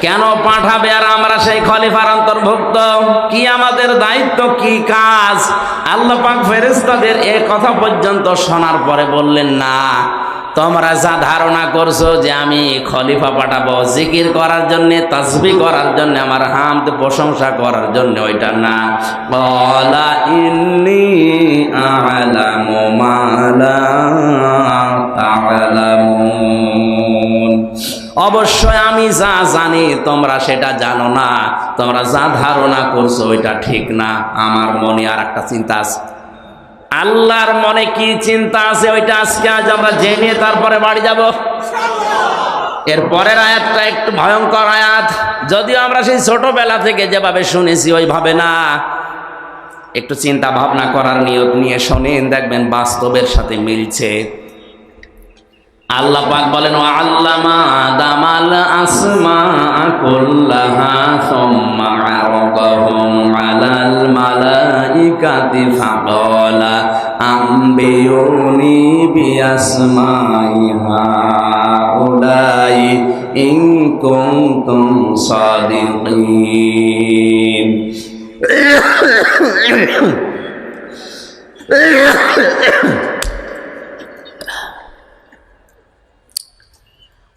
কেন পাঠাবে আর আমরা সেই খলিফার অন্তর্ভুক্ত? কি আমাদের দায়িত্ব, কি কাজ? আল্লাহ পাক ফেরেশতাদের এই কথা পর্যন্ত শোনার পরে বললেন, না, তোমরা যা ধারণা করছো যে আমি খলিফা পাঠাবো জিকির করার জন্য, তাসবিহ করার জন্য, আমার হামদ প্রশংসা করার জন্য, ওইটা না। ক্বালা ইন্নী আ'লামু মা লা তা'লামুন, অবশ্যই আমি যা জানি তোমরা সেটা জানো না, তোমরা যা ধারণা করছো ওইটা ঠিক না। আমার মনে আর একটা চিন্তা আছে, আল্লাহর মনে কি চিন্তা আছে ওইটা আজকে আজ আমরা জেনে তারপরে বাড়ি যাব। এর পরের আয়াতটা একটু ভয়ঙ্কর আয়াত, যদিও আমরা সেই ছোটবেলা থেকে যেভাবে শুনেছি ওইভাবে না। একটু চিন্তা ভাবনা করার নিয়ত নিয়ে শোনেন, দেখবেন বাস্তবের সাথে মিলছে। আল্লাহ পাক বলেন, ওয়া আল্লামা আদামাল আসমা কুল্লাহা সুম্মা আরাদাহুম আলাল মালাইকাতি ফাকালা আম্বিউনি বিআসমাই হাউলাই ইন কুনতুম সাদিকিন।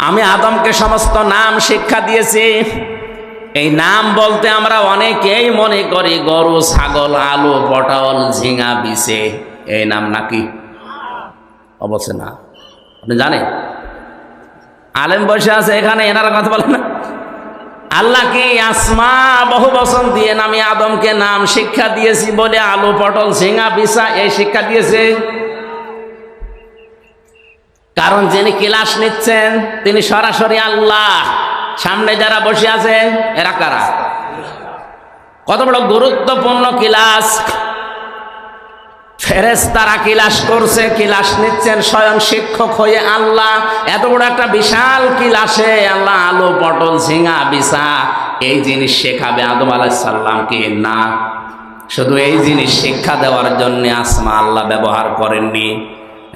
আমি আদমকে সমস্ত নাম শিক্ষা দিয়েছি। এই নাম বলতে আমরা অনেকেই মনে করি গরু, ছাগল, আলু, পটল, ঝিঙা, বিছে, এই নাম নাকি? অবশ্যই না। আপনি জানেন আলেম বসে আছে এখানে, এনারা কথা বলেন না। আল্লাহ কি আসমা বহু বচন দিয়ে আমি আদমকে নাম শিক্ষা দিয়েছি বলে আলু, পটল, ঝিঙা, বিছা এই শিক্ষা দিয়েছে? কারণ যিনি ক্লাস নিচ্ছেন তিনি সরাসরি আল্লাহ। সামনে যারা বসে আছে এরা কারা? কত বড় গুরুত্বপূর্ণ ক্লাস! ফেরেশতারা ক্লাস করছে, ক্লাস নিচ্ছেন স্বয়ং শিক্ষক হয়ে আল্লাহ। এত বড় একটা বিশাল ক্লাসে আল্লাহ আলু, পটল, ঝিঙা, বিছা এই জিনিস শেখাবে আদম আলাইহিস সালামকে না। শুধু এই জিনিস শিক্ষা দেওয়ার জন্য আসমা আল্লাহ ব্যবহার করেননি।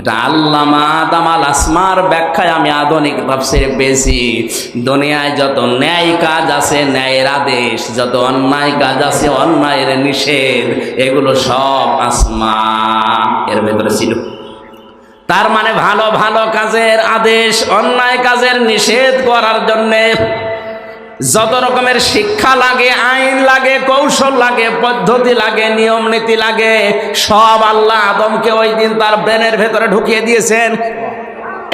এটা আল্লামা আদম আল আসমার ব্যাখ্যায় আমি আধুনিক তাফসীরে পেয়েছি। দুনিয়ায় যত ন্যায় কাজ আছে, ন্যায়ের আদেশ, যত অন্যায় কাজ আছে, অন্যায়ের নিষেধ, এগুলো সব আসমা এর ভেতরে ছিল। তার মানে ভালো ভালো কাজের আদেশ, অন্যায় কাজের নিষেধ করার জন্যে যত রকমের শিক্ষা লাগে, আইন লাগে, কৌশল লাগে, পদ্ধতি লাগে, নিয়ম নীতি লাগে, সব আল্লাহ আদমকে ওই দিন তার ব্রেনের ভেতরে ঢুকিয়ে দিয়েছেন।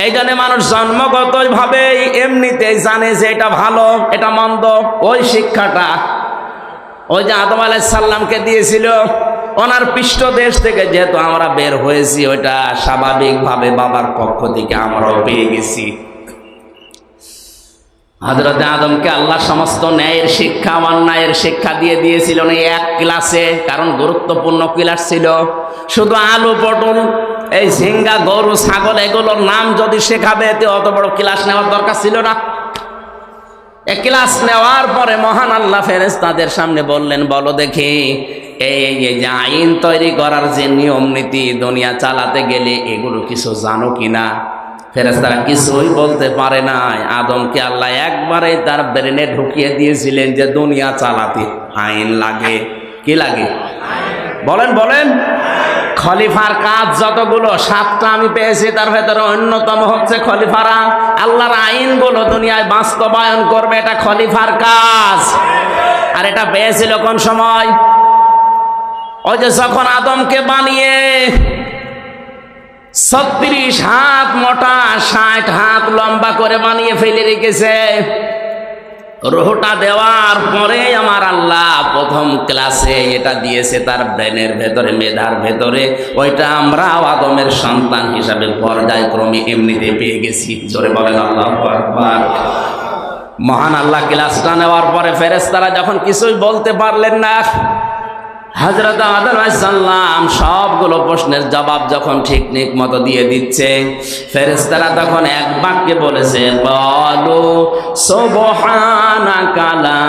এই জন্য মানুষ জন্মগতই ভাবে এমনিতেই জানে যে এটা ভালো, এটা মন্দ। ওই শিক্ষাটা ওই যে আদম আলাইহিস সালামকে দিয়েছিল, ওনার পৃষ্ঠদেশ থেকে যেহেতু আমরা বের হয়েছি, ওইটা স্বাভাবিকভাবে বাবার পক্ষ থেকে আমরাও পেয়ে গেছি। হযরত আদমকে আল্লাহ সমস্ত ন্যায়ের শিক্ষা, অন্যায়ের শিক্ষা দিয়ে দিয়েছিলেন এই এক ক্লাসে। কারণ গুরুত্বপূর্ণ ক্লাস ছিল। শুধু আলু, পটল, এই ঝিঙ্গা, গরু, ছাগল এগুলোর নাম যদি শেখাবে, এতে অত বড় ক্লাস নেওয়ার দরকার ছিল না। এই ক্লাস নেওয়ার পরে মহান আল্লাহ ফেরেশতাদের সামনে বললেন, বলো দেখি এই যে আইন তৈরি করার যে নিয়ম নীতি, দুনিয়া চালাতে গেলে এগুলো কিছু জানো কিনা? ফেরেশতারা কিছুই বলতে পারে নাই। আদমকে আল্লাহ একবারে তার ব্রেনে ঢুকিয়ে দিয়েছিলেন যে দুনিয়া চালাতে আইন লাগে। কি লাগে? বলেন বলেন। খলিফার কাজ যতগুলো, 7টা আমি পেয়েছি, তার ভেতরে অন্যতম হচ্ছে খলিফারা আল্লাহর আইনগুলো দুনিয়ায় বাস্তবায়ন করবে। এটা খলিফার কাজ। আর এটা পেয়েছিল কোন সময়? ওই যে যখন আদমকে বানিয়ে 36 হাত মোটা, 60 হাত লম্বা করে বানিয়ে ফেলে রেখেছে। রুহটা দেওয়ার পরে আমার আল্লাহ প্রথম ক্লাসে এটা দিয়েছে তার ব্রেনের ভেতরে, মেধার ভেতরে। ওইটা আমরা আদমের সন্তান হিসাবে পর্যায়ক্রমে এমনিতে পেয়ে গেছি। জোরে বলেন আল্লাহু আকবার। মহান আল্লাহ ক্লাসটা নেওয়ার পরে ফেরেশতারা যখন কিছুই বলতে পারলেন না, হযরত আদম আলাইহিস সালাম সবগুলো প্রশ্নের জবাব যখন ঠিক মতো দিয়ে দিচ্ছে, ফেরেশতারা তখন এক বাক্যে বলেছে, ক্বালু সুবহানাকা লা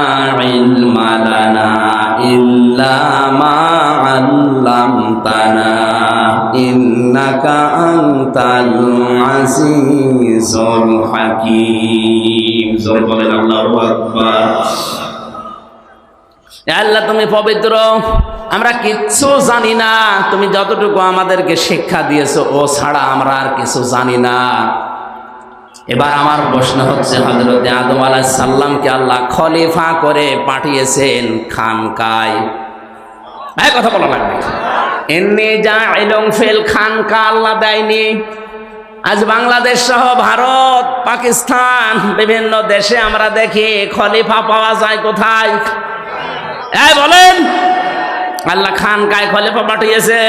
ইলমা লানা ইল্লা মা আল্লামতানা ইন্নাকা আনতাল আজিজুল হাকীম। জোরে বলেন আল্লাহু আকবার। আল্লাহ তুমি পবিত্র, আমরা কিচ্ছু জানি না, তুমি যতটুকু আমাদেরকে শিক্ষা দিয়েছো ও ছাড়া আমরা আর কিছু জানি না। এবার আমার প্রশ্ন হচ্ছে, হযরত আদম আলাইহিস সালামকে আল্লাহ খলিফা করে পাঠিয়েছেন খানকায়। এই কথা বলা লাগবে। ইন্নী জাইলুন ফিল খানকা আল্লাহ দেয়নি। আজ বাংলাদেশ সহ ভারত, পাকিস্তান, বিভিন্ন দেশে আমরা দেখি খলিফা পাওয়া যায় কোথায়? এই বলেন, আল্লাহ খানকায় খলিফা পাঠিয়েছে।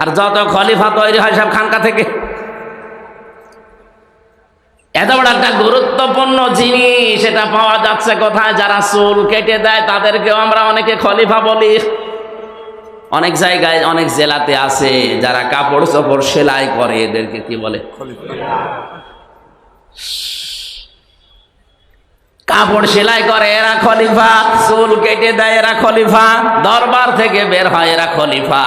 আর যত খলিফা তৈরি হয় সব খানকা থেকে। এত বড় একটা গুরুত্বপূর্ণ জিনিস, এটা পাওয়া যাচ্ছে কোথায়? যারা চুল কেটে দেয় তাদেরকেও আমরা অনেকে খলিফা বলি। অনেক জায়গায়, অনেক জেলাতে আছে যারা কাপড় চোপড় সেলাই করে, এদেরকে কি বলে? কাপড় সেলাই করে এরা খলিফা, চুল কেটে দেয় এরা খলিফা, দরবার থেকে বের হয় এরা খলিফা।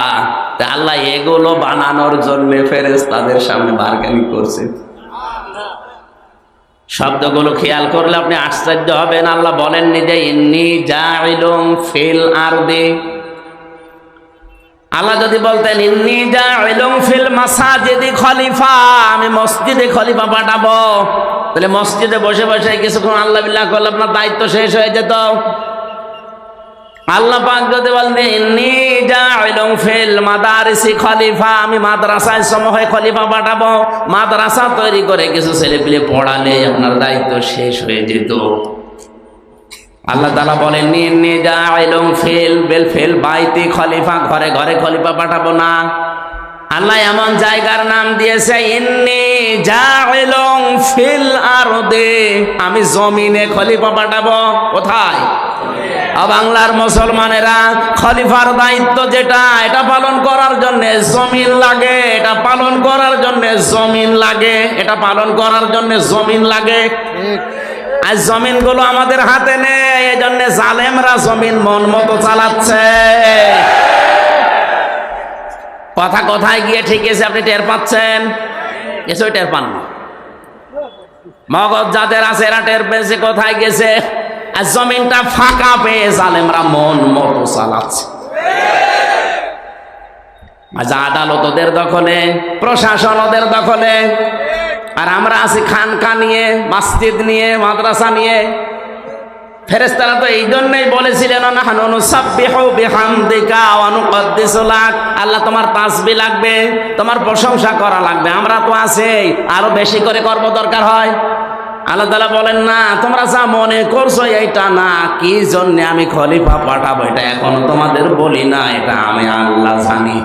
তা আল্লাহ এগুলো বানানোর জন্য ফেরেশতাদের সামনে বারকানি করছে। শব্দগুলো খেয়াল করলে আপনি আশ্চর্য হবেন। আল্লাহ বলেননি যে ইন্নী জাইলুন ফিল আরদি। আল্লাহ যদি বলতেন ইন্নী জাইলুন ফিল মাসাজিদি খলিফা, আমি মসজিদে খলিফা পাঠাবো, তাহলে মসজিদে বসে বসে কিছুক্ষণ আল্লাহ বিল্লাহ করলে আপনার দায়িত্ব শেষ হয়ে যেত। আল্লাহ পাক যদি বলতেন ইন্নী জাইলুন ফিল মাদারিসি খলিফা, আমি মাদ্রাসায় সমূহে খলিফা পাঠাবো, মাদ্রাসা তৈরি করে কিছু ছেলে পেলে পড়ালে আপনার দায়িত্ব শেষ হয়ে যেত। আল্লাহ তাআলা বলেন ইন্নী জাইলুন ফিল বাইতি খলিফা, ঘরে ঘরে খলিফা পাঠাবো না। আল্লাহ এমন জায়গার নাম দিয়েছে ইন্নী জাইলুন ফিল আরদি, আমি জমিনে খলিফা পাঠাবো। কোথায়? বাংলার মুসলমানেরা খলিফার দায়িত্ব যেটা, এটা পালন করার জন্য জমিন লাগে, এটা পালন করার জন্য জমিন লাগে, এটা পালন করার জন্য জমিন লাগে। আর জমিনগুলো আমাদের হাতে নেই, এই জন্য জালেমরা জমিন মন মতো চালাচ্ছে। কথা কোথায় গিয়ে ঠিক আছে আপনি টের পাচ্ছেন? কিছুই টের পান না। মগজ যাদের আছে এরা টের পেয়েছে কোথায় গেছে। আর জমিনটা ফাঁকা পেয়ে জালেমরা মন মতো চালাচ্ছে। আদালত ওদের দখলে, প্রশাসন ওদের দখলে, আর আমরা আছি খানকা নিয়ে, মসজিদ নিয়ে, মাদ্রাসা নিয়ে। ফেরেশতারা তো এই জন্যই বলেছিলেন নাহনু নুসাব্বিহু বিহামদিকা ওয়া নুকদ্দিসু লাক, আল্লাহ তোমার তাসবিহ লাগবে, তোমার প্রশংসা করা লাগবে। আমরা তো আছি, আরো বেশি করে করব দরকার হয়। আল্লাহ তাআলা বলেন না, তোমরা যা মনে করছো এইটা না, কি জন্য আমি খলিফা পাঠাবো এটা এখনো তোমাদের বলি না, এটা আমি আল্লাহ জানি।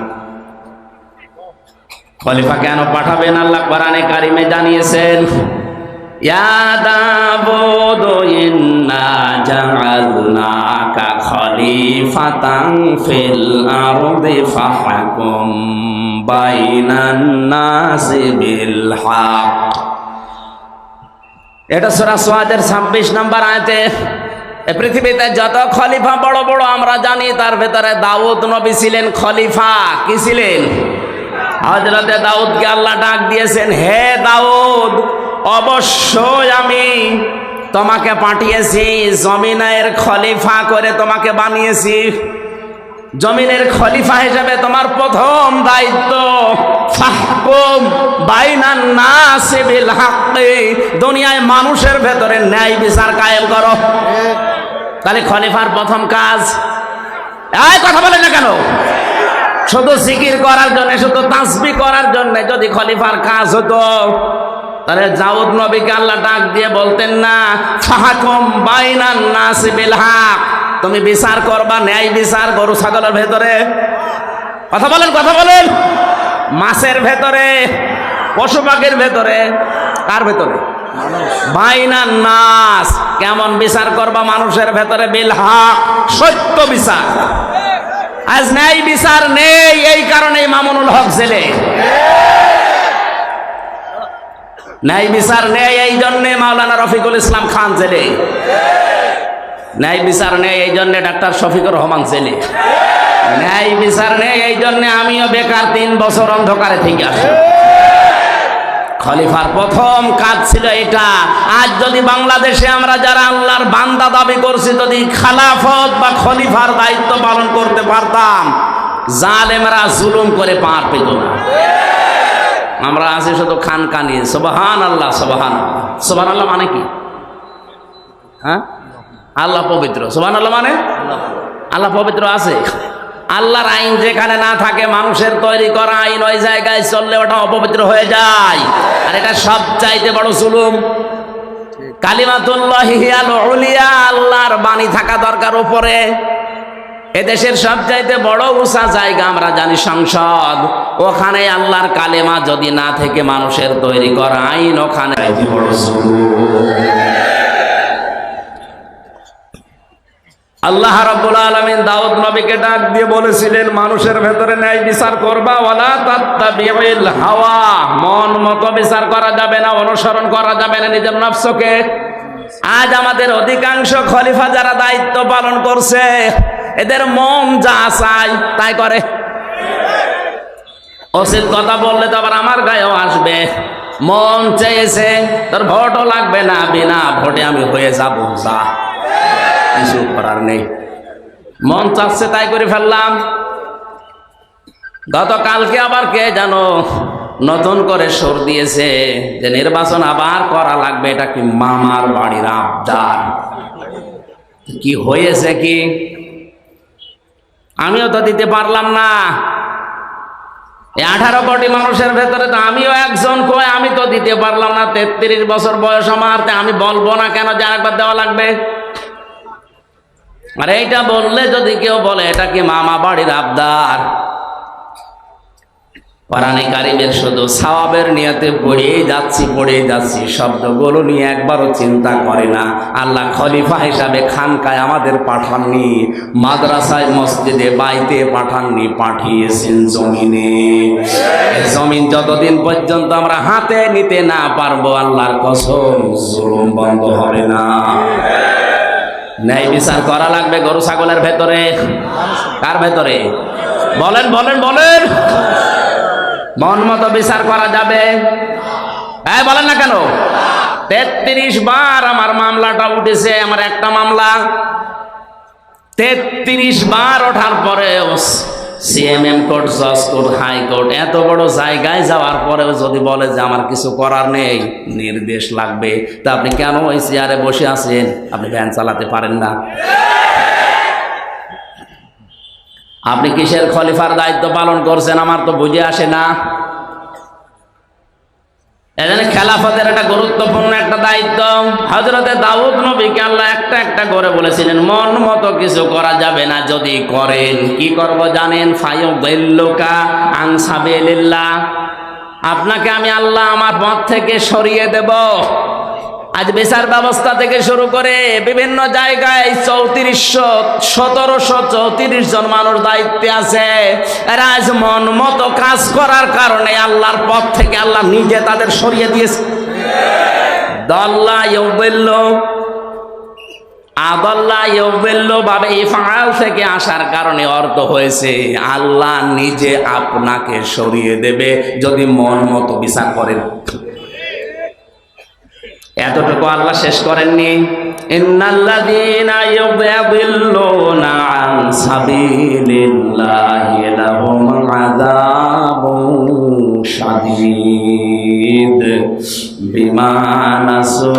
খলিফা কেন পাঠাবেন আল্লাহ কোরআনে কারিমে জানিয়েছেন। ইয়া দাউদ ইন্না জাআলনাকা খলিফাতান ফিল আরদি ফাহকুম বাইনান নাসি বিল হক। এটা সূরা সাদের 26 নম্বর আয়াতে। পৃথিবীতে যত খলিফা বড় বড় আমরা জানি, তার ভেতরে দাউদ নবী ছিলেন খলিফা। কি ছিলেন? হযরতে দাউদকে আল্লাহ ডাক দিয়েছেন, হে দাউদ, অবশ্যই আমি তোমাকে পাঠিয়েছি, জমিনের খলিফা করে তোমাকে বানিয়েছি। জমিনের খলিফা হিসেবে তোমার প্রথম দায়িত্ব ফাহকুম বাইনান নাসি বিল হাক্কি, দুনিয়ায় মানুষের ভেতরে ন্যায় বিচার কায়েম করো। তাহলে খলিফার প্রথম কাজ, এই কথা বলেন না কেন? শুধু জিকির করার জন্য, শুধু তাসবিহ করার জন্য যদি খলিফার কাজ হতো, তাহলে দাউদ নবীকে আল্লাহ ডাক দিয়ে বলতেন না ফাহকুম বাইনান নাসি বিল হক, তুমি বিচার করবা, ন্যায় বিচার গরু ছাগলের ভেতরে। কথা বলেন, কথা বলেন। মাছের ভেতরে, পশু পাখির ভেতরে, কার ভেতরে? বাইনান নাস, কেমন বিচার করবা? মানুষের ভেতরে বিল হক, সত্য বিচার। আজ ন্যায় বিচার নেই, এই কারণে মামুনুল হক জেলে। ন্যায় বিচার নেই, এই জন্যে মাওলানা রফিকুল ইসলাম খান জেলে। ন্যায় বিচার নেই, এই জন্যে ডাক্তার শফিকুর রহমান জেলে। ন্যায় বিচার নেই, এই জন্য আমিও বেকার 3 বছর অন্ধকারে থেকে আসি। খলিফার প্রথম কাজ ছিল এটা। আজ যদি বাংলাদেশে আমরা যারা আল্লাহর বান্দা দাবি করছি যদি খেলাফত বা খলিফার দায়িত্ব পালন করতে পারতাম, জালেমরা জুলুম করে পার পেত না। আমরা আছি শুধু খানকা নিয়ে। সুবহানাল্লাহ, সুবহানাল্লাহ। সুবহানাল্লাহ মানে কি? হ্যাঁ, আল্লাহ পবিত্র। সুবহানাল্লাহ মানে আল্লাহ পবিত্র আছে। আল্লাহর আইন যেখানে না থাকে, মানুষের তৈরি করা আইন ওই জায়গায় চললে ওটা অপবিত্র হয়ে যায়। আর এটা সবচাইতে বড় জুলুম। কালিমাতুল্লাহি হিয়াল উলিয়া, আল্লাহর বাণী থাকা দরকার উপরে। এদেশের সবচাইতে বড় উঁচা জায়গা আমরা জানি সংসদ। ওখানে আল্লাহর কালেমা যদি না থেকে মানুষের তৈরি করা আইন, ওখানে বড় জুলুম। আল্লাহ রাব্বুল আলামিন দাউদ নবীকে ডাক দিয়ে বলেছিলেন, মানুষের ভেতরে ন্যায় বিচার করবা, ওয়ালা তাত্তাবিউল হাওয়া, মন মতো বিচার করা যাবে না, অনুসরণ করা যাবে না নিজের নফসকে। আজ আমাদের অধিকাংশ খলিফা যারা দায়িত্ব পালন করছে, এদের মন যা চায় তাই করে। উচিত কথা বললে তো আবার আমার গায়েও আসবে। মন চেয়েছে তোর ভোটও লাগবে না, বিনা ভোটে আমি হয়ে যাবো, যা, কিছু করার নেই। মন চাচ্ছে তাই করে ফেললাম। গতকালকে আবার কে জানো নতুন করে সুর দিয়েছে যে নির্বাচন আবার করা লাগবে। এটা কি মামার বাড়ির আবদার? কি হয়েছে কি? আমিও তো দিতে পারলাম না। 18 কোটি মানুষের ভেতরে তো আমিও একজন। কয় আমি তো দিতে পারলাম না, 33 বছর বয়স আমার, আমি বলবো না কেন যে আরেকবার দেওয়া লাগবে? আর এইটা বললে যদি কেউ বলে এটা কি মামা বাড়ির আবদার, কোরআনে কারিমের শুধু সওয়াবের নিয়তে পড়েই যাচ্ছি, শব্দগুলো নিয়ে একবারও চিন্তা করে না। আল্লাহ খলিফা হিসাবে খানকায় আমাদের পাঠাননি, মাদ্রাসায় মসজিদে বাইতে পাঠাননি, পাঠিয়েছেন জমিনে। জমিন যতদিন পর্যন্ত আমরা হাতে নিতে না পারবো, আল্লাহর কসম জুলুম বন্ধ হবে না। ন্যায় বিচার করা লাগবে গরু ছাগলের ভেতরে। কার ভেতরে? বলেন বলেন বলেন। মন মতো বিচার করা যাবে? হ্যাঁ, বলেন না কেন? 33 বার আমার মামলাটা উঠেছে। আমার একটা মামলা 33 বার ওঠার পরেও সিএমএম কোর্ট, জজ কোর্ট, হাইকোর্ট, এত বড় জায়গায় যাওয়ার পরেও যদি বলে যে আমার কিছু করার নেই, নির্দেশ লাগবে, তা আপনি কেন ওই চেয়ারে বসে আছেন? আপনি ভ্যান চালাতে পারেন না? আপনি কিসের খলিফার দায়িত্ব পালন করছেন আমার তো বুঝে আসে না। এজন্য খেলাফতের একটা গুরুত্বপূর্ণ একটা দায়িত্ব। হযরতে দাউদ নবীকে আল্লাহ একটা করে বলেছিলেন, মন মতো কিছু করা যাবে না, যদি করেন কি করব জানেন? ফায়ুদিল্লুকা আন সাবিলিল্লাহ, আপনাকে আমি আল্লাহ আমার পথ থেকে সরিয়ে দেব। আজ বিচার ব্যবস্থা থেকে শুরু করে বিভিন্ন জায়গায় 1734 জন মানুষ দায়িত্বে আছে। এরা আজ মন মতো কাজ করার কারণে আল্লাহর পথ থেকে আল্লাহ নিজে তাদের সরিয়ে দিয়েছে। দাল্লা ইউবিল্লু, আদাল্লা ইউবিল্লু ভাবে ইফআল থেকে আসার কারণে অর্থ হয়েছে আল্লাহ নিজে আপনাকে সরিয়ে দেবে যদি মন মতো বিচার করেন। এতটুকু আল্লাহ শেষ করেননি। ইন্নাল্লাযীনা ইউযিল্লুনা আন সাবিলিল্লাহি লাহুম আযাবুন শাদীদ বিমা নাসু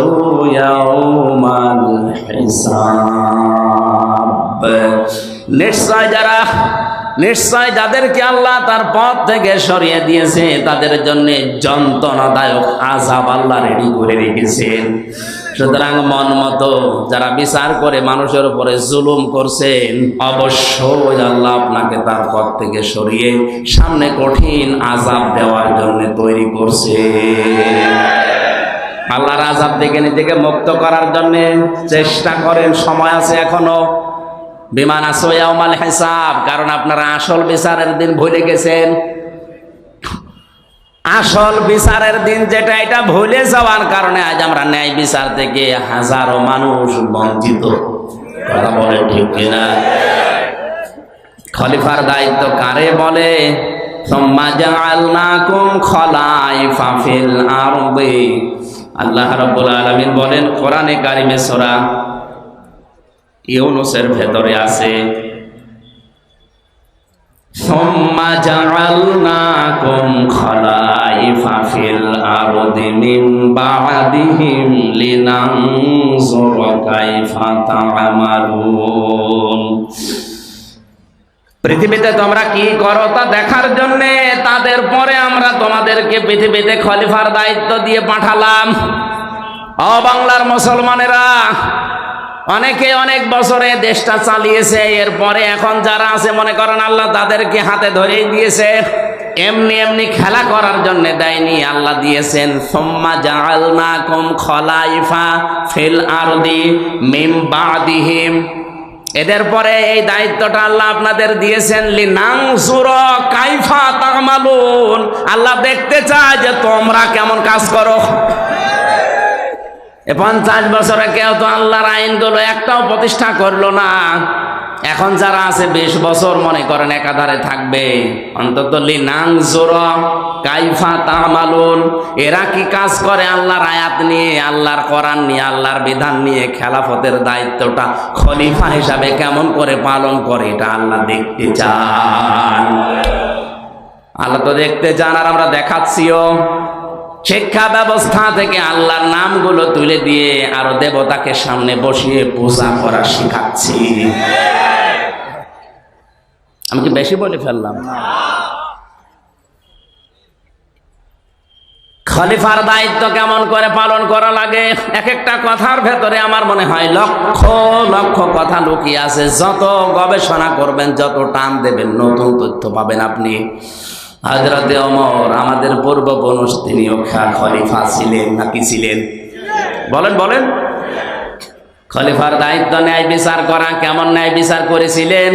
ইয়াউমাল হিসাব। নিশ্চয় যাদেরকে আল্লাহ তার পথ থেকে সরিয়ে দিয়েছে তাদের জন্য যন্ত্রণাদায়ক আযাব আল্লাহ রেডি করে রেখেছেন। সুতরাং মন মতো যারা বিচার করে মানুষের উপরে জুলুম করছেন, অবশ্যই আল্লাহ আপনাকে তার পথ থেকে সরিয়ে সামনে কঠিন আযাব দেওয়ার জন্য তৈরি করছে। আল্লাহর আযাব থেকে নিজেকে মুক্ত করার জন্য চেষ্টা করেন, সময় আছে এখনো। বিমান আসয়াউমাল হিসাব, কারণ আপনারা আসল বিচারের দিন ভুলে গেছেন। আসল বিচারের দিন যেটা, এটা ভুলে যাওয়ার কারণে আজ আমরা ন্যায় বিচার থেকে হাজারো মানুষ বঞ্চিত। কথা বলে ঠিক কিনা? খলিফার দায়িত্ব কারে বলে? সুম্মা জাআলনাকুম খলাইফা ফিল আরদি। আল্লাহ রাব্বুল আলামিন বলেন কোরআনে কারিমে সূরা ইউনূসের ভেতরে আছে, সুম্মা জাআলনাকুম খলাইফা ফিল আরদি মিন বা'দিহিম লিনানজুরা কাইফা তা'মালুন। পৃথিবীতে তোমরা কি করো তা দেখার জন্য তাদের পরে আমরা তোমাদেরকে পৃথিবীতে খলিফার দায়িত্ব দিয়ে পাঠালাম। ও বাংলার মুসলমানেরা, অনেকে অনেক বছরে দেশটা চালিয়েছে, এরপরে এখন যারা আছে মনে করেন আল্লাহ তাদেরকে হাতে ধরেই দিয়েছে। এমনি এমনি খেলা করার জন্য দেয়নি, আল্লাহ দিয়েছেন সুম্মা জাআলনাকুম খলাইফা ফিল আরদি মিন বা'দিহিম। এদের পরে এই দায়িত্বটা আল্লাহ আপনাদের দিয়েছেন লিনানজুরা কাইফা তা'মালুন। আল্লাহ দেখতে চায় যে তোমরা কেমন কাজ করো। 50 বছরে কেউ তো আল্লাহর আইনগুলো একটাও প্রতিষ্ঠা করলো না। এখন যারা আছে 20 বছর মনে করেন একাধারে থাকবে, অন্তত লিনানজুরা কাইফা তা'মালুন। এরা কি কাজ করে আল্লাহর আয়াত নিয়ে, আল্লাহর কোরআন নিয়ে, আল্লাহর বিধান নিয়ে খেলাফতের দায়িত্বটা খলিফা হিসাবে কেমন করে পালন করে, এটা আল্লাহ দেখতে চান। আল্লাহ তো দেখতে চান, আর আমরা দেখাচ্ছিও। শিক্ষা ব্যবস্থা থেকে আল্লাহর নামগুলো তুলে দিয়ে আরো দেবতাকে সামনে বসিয়ে পূজা করা শিখাচ্ছি। আমি কি বেশি বলে ফেললাম? খলিফার দায়িত্ব কেমন করে পালন করা লাগে, এক একটা কথার ভেতরে আমার মনে হয় লক্ষ লক্ষ কথা লুকিয়ে আছে। যত গবেষণা করবেন, যত টান দেবেন, নতুন তথ্য পাবেন আপনি। হযরতে ওমর আমাদের পূর্বপুরুষ, তিনিও খলিফা ছিলেন নাকি ছিলেন? বলেন বলেন। খলিফার দায়িত্ব ন্যায় বিচার করা। কেমন ন্যায় বিচার করেছিলেন?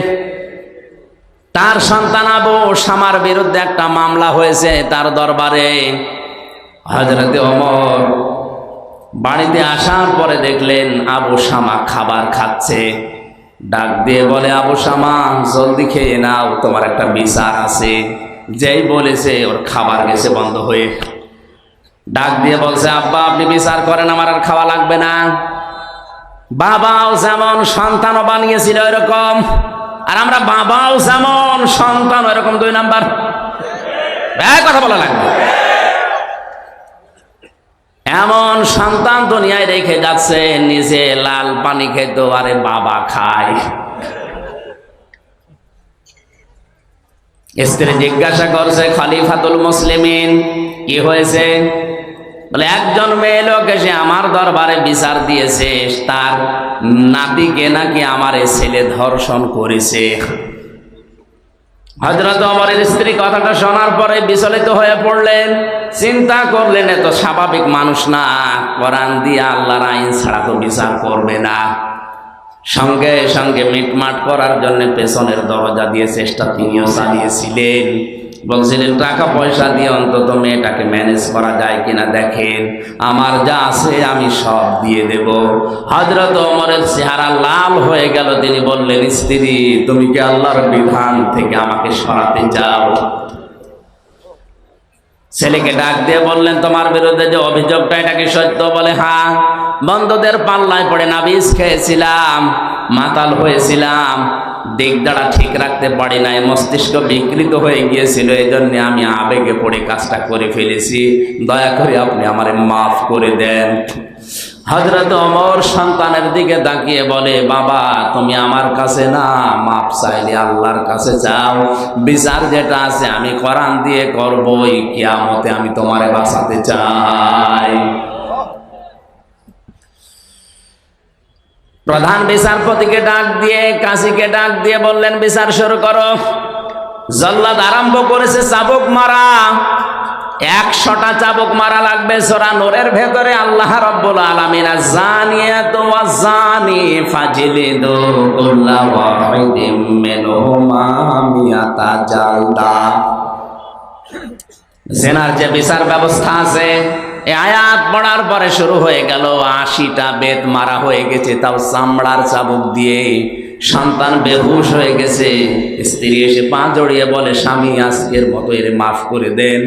তার সন্তান আবু শামার বিরুদ্ধে একটা মামলা হয়েছে তার দরবারে। হযরতে ওমর বাড়িতে আসার পরে দেখলেন আবু শামা খাবার খাচ্ছে। ডাক দিয়ে বলে, আবু শামা জলদি খেয়ে নাও, তোমার একটা বিচার আছে। যেই বলেছে ওর খাবার গেছে বন্ধ হয়ে। ডাক দিয়ে বলছে, আব্বা আপনি বিচার করেন, আমার আর খাওয়া লাগবে না। বাবাও যেমন সন্তানও বানিয়েছিল এরকম, আর আমরা বাবাও যেমন সন্তান এরকম 2 নাম্বার। কথা বলা লাগবে। এমন সন্তান দুনিয়ায় রেখে যাচ্ছে, নিজে লাল পানি খেত, আরে বাবা খায়। স্ত্রী জিজ্ঞাসা করছে, খলিফাতুল মুসলিমিন কি হয়েছে? বলে, একজন মেয়ে লোক এসে আমার দরবারে বিচার দিয়েছে, তার নাতিকে নাকি আমার ছেলে ধর্ষণ করেছে। হযরত ওমরের স্ত্রী কথাটা শোনার পরে বিচলিত হয়ে পড়লেন। চিন্তা করলেন, এত স্বাভাবিক মানুষ না, কোরআন দিয়ে আল্লাহর আইন ছাড়া তো বিচার করবে না। সঙ্গে সঙ্গে মিটমাট করার জন্য পেছনের দরজা দিয়ে চেষ্টা তিনিও চালিয়েছিলেন। বলছিলেন, টাকা পয়সা দিয়ে অন্তত মেয়েটাকে ম্যানেজ করা যায় কিনা দেখেন, আমার যা আছে আমি সব দিয়ে দেব। হযরত ওমরের চেহারা লাল হয়ে গেল। তিনি বললেন, স্ত্রী তুমি কি আল্লাহর বিধান থেকে আমাকে সরাতে চাও? ছেলেকে ডাক দিয়ে বললেন, তোমার বিরুদ্ধে যে অভিযোগটা এটা কি সত্য? বলে, হ্যাঁ, বন্ধুদের পাল্লায় পড়ে নাবিজ খেয়েছিলাম, মাতাল হয়েছিলাম, দিকদাড়া ঠিক রাখতে পারি নাই, মস্তিষ্ক বিকৃত হয়ে গিয়েছিল, এই জন্য আমি আবেগে পড়ে কাজটা করে ফেলেছি, দয়া করে আপনি আমারে মাফ করে দেন। হযরত ওমর সন্তানের দিকে তাকিয়ে বলে, বাবা তুমি আমার কাছে না, মাফ চাইলে আল্লাহর কাছে চাও। বিচার যেটা আছে আমি কোরআন দিয়ে করবই, কিয়ামতে আমি তোমারে বাঁচাতে চাই। প্রধান বিচারপতিকে ডাক দিয়ে, কাজীকে ডাক দিয়ে বললেন, বিচার শুরু করো। জল্লাদ আরম্ভ করেছে চাবুক মারা। 100টা চাবুক মারা লাগবে। সূরা নূরের ভেতরে আল্লাহ রাব্বুল আলামিন আয-যানিয়াতু ওয়াজ-যানি ফাজলিদু কুল্লা ওয়াহিদিম মিনহুমা মিয়াতা জালদা। জেনার যে বিচার ব্যবস্থা আছে, এই আয়াত পড়ার পরে শুরু হয়ে গেল। 80টা বেত মারা হয়ে গেছে, তাও চামড়ার চাবুক দিয়ে। সন্তান বেহুশ হয়ে গেছে, স্ত্রী এসে পা জড়িয়ে বলে, স্বামী আজকের মতো এর মাফ করে দেন,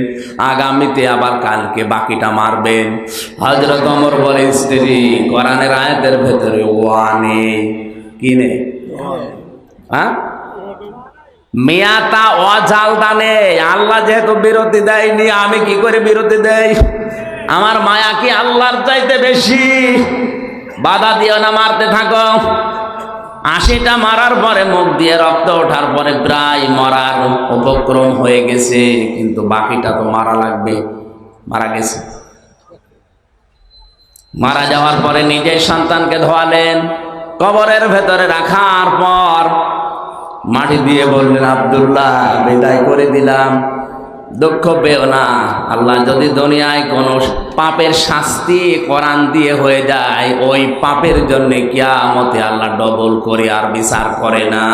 আগামীতে আবার কালকে বাকিটা মারবেন। হযরত ওমর বলে, স্ত্রী কোরআনের আয়াতের ভেতরে ওয়ানে কি নেই? হ্যাঁ, মিয়াতা অজালদানে। আল্লাহ যেহেতু বিরতি দেয়নি, আমি কি করে বিরতি দেই? আমার মায়া কি আল্লাহর চাইতে বেশি? বাধা দিও না, মারতে থাকো। 80টা মারার পরে মুখ দিয়ে রক্ত ওঠার পরে প্রায় মরার উপক্রম হয়ে গেছে, কিন্তু বাকিটা তো মারা লাগবে। মারা গেছে। মারা যাওয়ার পরে নিজের সন্তানকে ধোয়ালেন, কবরের ভেতরে রাখার পর মাটি দিয়ে বললেন, আব্দুল্লাহ বিদায় করে দিলাম, দুঃখ পেও না। আল্লাহ যদি দুনিয়ায় কোনো পাপের শাস্তি কোরআন দিয়ে হয়ে যায়, ওই পাপের জন্য কিয়ামতে আল্লাহ ডবল করে আর বিচার করে না।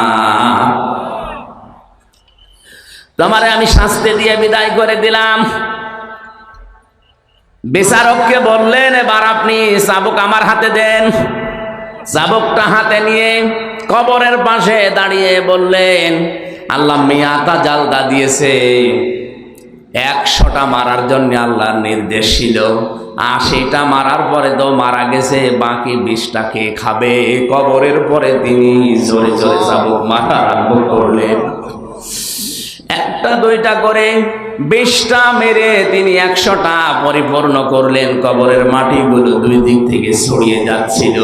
তোমারে আমি শাস্তি দিয়ে বিদায় করে দিলাম। বিচারককে বললেন, এবার আপনি চাবুক আমার হাতে দেন। চাবুকটা হাতে নিয়ে কবরের পাশে দাঁড়িয়ে বললেন, আল্লাহ মিয়াতা জালদা দিয়েছে, 100টা মারার জন্য আল্লাহর নির্দেশ ছিল, 80টা মারার পরে তো মারা গেছে, বাকি 20টা কে খাবে? কবরের পরে তিনি জোরে জোরে চাবুক মারা আরম্ভ করলেন। 1টা 2টা করে 20টা মেরে তিনি 100টা পরিপূর্ণ করলেন। কবরের মাটিগুলো দুই দিক থেকে ছড়িয়ে যাচ্ছিল।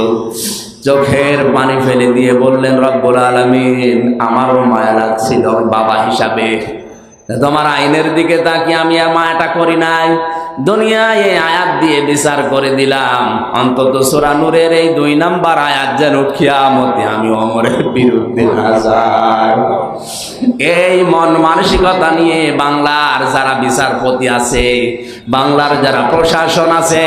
চোখের পানি ফেলে দিয়ে বললেন, রব্বুল আলামিন, আমারও মায়া লাগছিল বাবা হিসাবে, তোমার আইনের দিকে তাকিয়ে আমি আর মায়াটা করি নাই। দুনিয়ায় এই আয়াত দিয়ে বিচার করে দিলাম, অন্তত সূরা নূরের এই 2 নাম্বার আয়াত যেন কিয়ামতে আমি ওমরের বিরুদ্ধে না যাই। এই মন মানসিকতা নিয়ে বাংলার যারা বিচারপতি আছে, বাংলার যারা প্রশাসন আছে,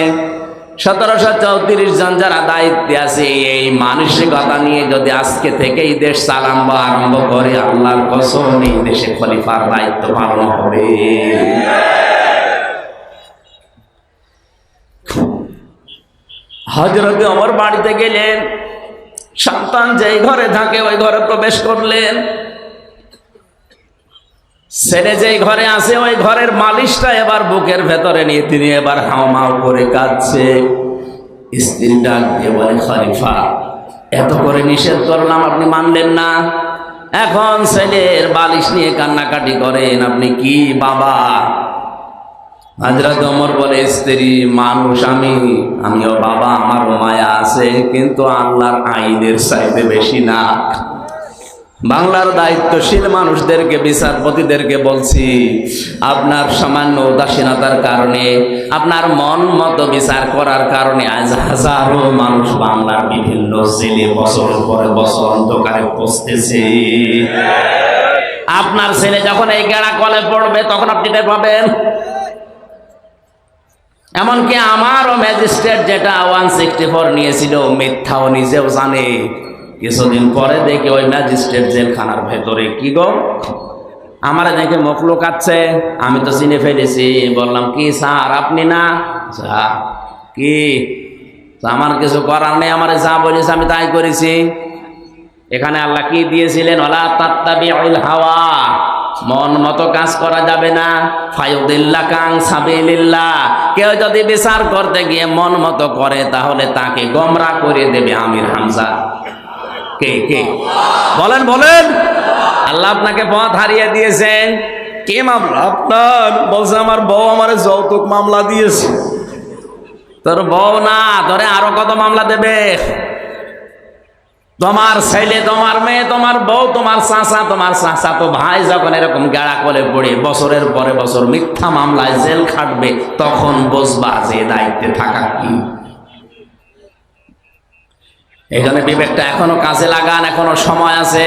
1734 জন যারা দায়িত্বে আছে, এই মানসিকতা নিয়ে যদি আজকে থেকেই দেশ চালানো আরম্ভ করে, আল্লাহর কসম এই দেশে খলিফার দায়িত্ব পালন হবে। হযরত ওমর বাড়িতে গেলেন, সন্তান যেই ঘরে থাকে ওই ঘরে প্রবেশ করলেন। ছেলে যেই ঘরে আছে ওই ঘরের মালিশটা এবার বুকের ভেতরে নিয়ে তিনি এবার হাউমাউ করে কাঁদছে। স্ত্রী ডাক দিয়ে বলে, খলিফা এত করে নিষেধ করলাম, আপনি মানলেন না, এখন ছেলের বালিশ নিয়ে কান্নাকাটি করেন, আপনি কি বাবা? হযরত ওমর বলে, স্ত্রী মানুষ আমিও বাবা, আমারও মায়া আছে, কিন্তু আল্লাহর আইনের চাইতে বেশি না। বাংলার দায়িত্বশীল মানুষদেরকে, বিচারপতিদেরকে বলছি, আপনার সামান্য উদাসীনতার কারণে, আপনার মন মতো বিচার করার কারণে আজ হাজারো মানুষ বাংলার বিভিন্ন জেলে বছরের পরে বছর অন্ধকারে পৌঁছতেছে। আপনার ছেলে যখন এই গেড়া কলে পড়বে তখন আপনি টের পাবেন। এমনকি আমারও ম্যাজিস্ট্রেট যেটা 164 নিয়েছিল, মিথ্যাও নিজেও জানে। কিছুদিন পরে দেখি ওই ম্যাজিস্ট্রেট জেলখানার ভেতরে, কি গো, আমার দেখে মুখ লুকাচ্ছে, আমি তো চিনে ফেলেছি। বললাম, কি স্যার আপনি না? কি? আমার কিছু করার নেই, আমার যা বলেছে আমি তাই করেছি। এখানে আল্লাহ কি দিয়েছিলেন? ওয়ালা তাত্তাবিউল হাওয়া, মন মতো কাজ করা যাবে না। ফায়ুদিল্লাকা আন সাবিলিল্লাহ, কেউ যদি বিচার করতে গিয়ে মন মতো করে তাহলে তাকে গোমরাহ করে দেবে আমির হামজা। কে কে বলেন বলেন? আল্লাহ আপনাকে পথ হারিয়ে দিয়েছেন। কে মামলা আপনার? বলছে আমার বউ আমার যৌতুক মামলা দিয়েছে। তোর বউ না, তোরে আরো কত মামলা দেবে? তোমার ছেলে, তোমার মেয়ে, তোমার বউ, তোমার চাচা তো ভাই যখন এরকম গেড়া করে পড়ে বছরের পরে বছর মিথ্যা মামলায় জেল খাটবে, তখন বুঝবা যে দায়িত্বে থাকা কি। এই জন্য বিবেকটা এখনো কাজে লাগান, এখনো সময় আছে।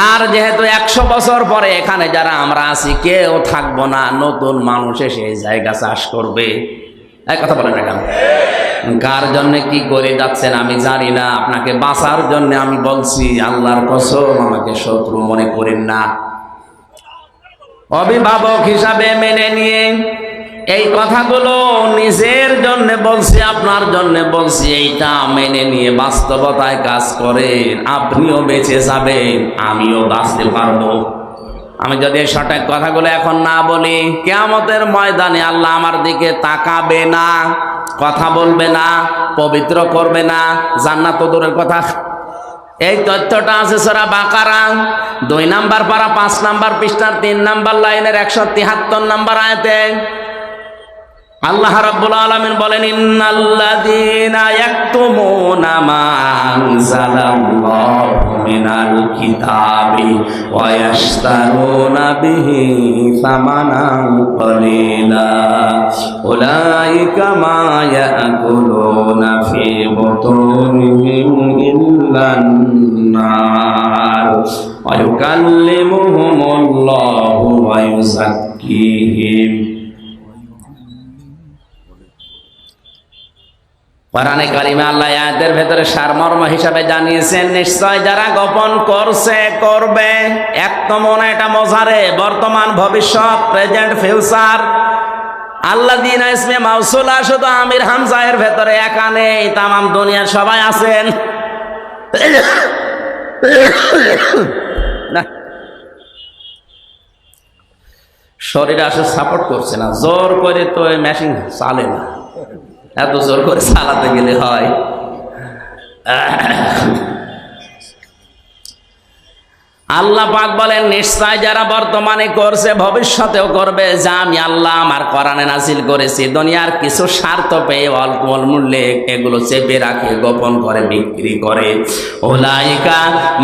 আর যেহেতু 100 বছর পরে এখানে যারা আমরা আছি কেউ থাকবো না, নতুন মানুষ এসে এই জায়গা চাষ করবে। এই কথা বলেন না কেন? কার জন্য কি করে যাচ্ছেন আমি জানি না, আপনাকে বাঁচার জন্য আমি বলছি, আল্লাহর কসম আমাকে শত্রু মনে করেন না। অভিভাবক হিসাবে মেনে নিয়ে এই কথাগুলো নিজের জন্য বলছি, আপনার জন্য বলছি। এইটা মেনে নিয়ে বাস্তবতায় কাজ করেন, আপনিও বেঁচে যাবেন, আমিও বাঁচতে পারবো। আমি যদি এই সঠিক কথাগুলো এখন না বলি, কিয়ামতের ময়দানে আল্লাহ আমার দিকে তাকাবে না, কথা বলবে না, পবিত্র করবে না, জান্নাত তো দূরের কথা। এই তথ্যটা আছে সূরা বাকারা 2 নাম্বার পারা 5 নাম্বার পৃষ্ঠার 3 নাম্বার লাইনের 173 নাম্বার আয়াতে আল্লাহ রাব্বুল আলামিন বলেন, ইন্নাল্লাযীনা ইয়াকতুমুনা মা আনজালাল্লাহু মিনাল কিতাবি ওয়া ইয়াশতারুনা বিহি সামানান ক্বালিলা উলাইকা মা ইয়াকুলুনা ফি বুতুনিহিম ইল্লান নার ওয়া ইউকাল্লিমুহুমুল্লাহু ওয়া ইউযাক্কিহিম। কোরআনে কারিমে আল্লাহ আয়াতের ভেতরে সারমর্ম হিসাবে জানিয়েছেন, নিশ্চয় যারা গোপন করছে করবে। এক তো মনে এটা মোজারে, বর্তমান ভবিষ্যৎ, প্রেজেন্ট ফিউচার। আল্লাযীনা ইসমে মাউসুলা শুধু আমির হামজা এর ভেতরে একা নেই, তামাম দুনিয়ার সবাই আছেন। না, শরীরে আসলে সাপোর্ট করছে না, জোর করে তো মেশিন চালে না, এত জোর করে চালাতে গেলে হয়। আল্লাহ পাক বলেন, নিশ্চয় যারা বর্তমানে করছে ভবিষ্যতেও করবে, যা আমি আল্লাহ আমার কোরআনে নাজিল করেছি, দুনিয়ার কিছু স্বার্থ পেয়ে অল্প মূল্যে এগুলো চেপে রাখে, গোপন করে বিক্রি করে। উলাইকা